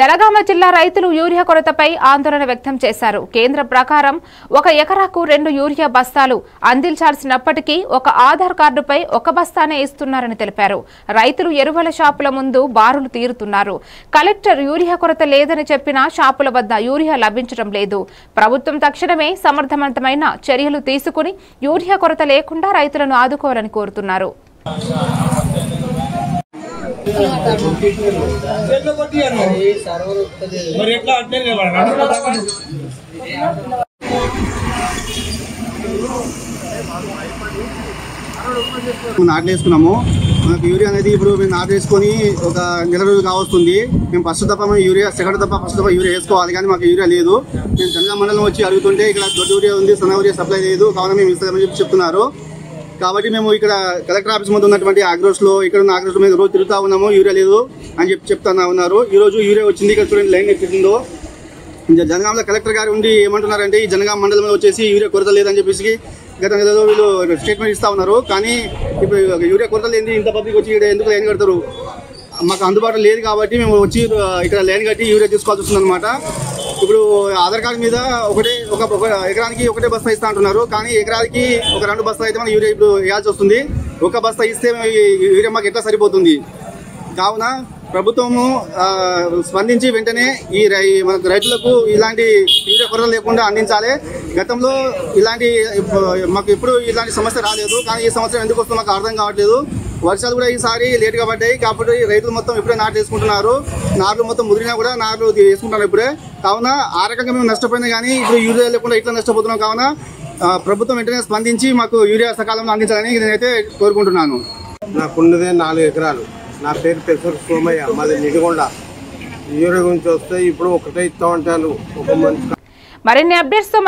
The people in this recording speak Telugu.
జనగామ జిల్లా రైతులు యూరియా కొరతపై ఆందోళన వ్యక్తం చేశారు. కేంద్ర ప్రకారం 1 ఎకరాకు 2 యూరియా బస్తాలు అందించాల్సినప్పటికీ ఒక ఆధార్ కార్డుపై 1 బస్తానే ఇస్తున్నారని తెలిపారు. రైతులు ఎరువుల షాపుల ముందు బారులు తీరుతున్నారు. కలెక్టర్ యూరియా కొరత లేదని చెప్పినా షాపుల వద్ద యూరియా లభించడం లేదు. ప్రభుత్వం తక్షణమే సమర్థవంతమైన చర్యలు తీసుకుని యూరియా కొరత లేకుండా రైతులను ఆదుకోవాలని కోరుతున్నారు. నాటేసుకున్నాము. మనకు యూరియా అనేది ఇప్పుడు మేము నాటేసుకొని ఒక నెల రోజులు కావస్తుంది. మేము ఫస్ట్ తప్ప యూరియా సెకండ్ తప్ప ఫస్ట్ తప్ప యూరియా వేసుకోవాలి, కానీ మాకు యూరియా లేదు. మేము జనగామ మండలం వచ్చి అడుగుతుంటే ఇక్కడ దొడ్డు యూరియా ఉంది, సన్న యూరియా సప్లై లేదు, కావున మేము ఇస్తామని చెప్పి చెప్తున్నారు. కాబట్టి మేము ఇక్కడ కలెక్టర్ ఆఫీస్ ముందు ఉన్నటువంటి ఆగ్రోస్లో ఇక్కడ ఉన్న ఆగ్రోస్ మీద రోజు తిరుగుతూ ఉన్నాము. యూరియా లేదు అని చెప్పి చెప్తా ఉన్నారు. ఈరోజు యూరియా వచ్చింది. ఇక్కడ చూడండి లైన్ ఎక్కిందో. జనగామలో కలెక్టర్ గారు ఉండి ఏమంటున్నారంటే ఈ జనగామ మండలంలో వచ్చేసి యూరియా కొరత లేదని చెప్పేసి గత నెలలో వీళ్ళు స్టేట్మెంట్ ఇస్తూ ఉన్నారు. కానీ ఇప్పుడు యూరియా కొరత లేని ఇంత పబ్లిక్ వచ్చి ఇక్కడ ఎందుకు లైన్ కడతారు? మాకు అందుబాటులో లేదు కాబట్టి మేము వచ్చి ఇక్కడ లైన్ కట్టి యూరియా తీసుకోవాల్సి వస్తుంది అనమాట. ఇప్పుడు ఆధార్ కార్డు మీద ఒక ఎకరానికి 1 బస్తా ఇస్తా అంటున్నారు, కానీ ఎకరానికి ఒక 2 బస్తాలు అయితే మనం యూరియా ఇప్పుడు వేయాల్సి వస్తుంది. 1 బస్తా ఇస్తే యూరియా మాకు ఎట్లా సరిపోతుంది? కావున ప్రభుత్వము స్పందించి వెంటనే మనకు రైతులకు ఇలాంటి యూరియా కొరత లేకుండా అందించాలి. గతంలో మాకు ఎప్పుడు ఇలాంటి సమస్య రాలేదు, కానీ ఈ సంవత్సరం ఎందుకు వస్తుందో మాకు అర్థం కావట్లేదు. వర్షాలు కూడా ఈసారి లేట్గా పడ్డాయి కాబట్టి రైతులు మొత్తం ఇప్పుడే నాటు వేసుకుంటున్నారు. నార్లు మొత్తం ముదిరినా కూడా నార్లు వేసుకుంటున్నారు ఇప్పుడే. కావున ఆ రకంగా మేము నష్టపోయినా కానీ ఇప్పుడు యూరియా లేకుండా ఇట్లా నష్టపోతున్నాం. కావున ప్రభుత్వం వెంటనే స్పందించి మాకు యూరియా సకాలంలో అందించాలని నేనైతే కోరుకుంటున్నాను. నాకున్నదే 4 ఎకరాలు. నా పేరు పెసరు సోమయ్య, మాది నిడిగొండ. యూరియా గురించి వస్తే ఇప్పుడు ఒకటే ఇస్తామంటాను. ఒక మంచి మరిన్ని అప్డేట్స్ తో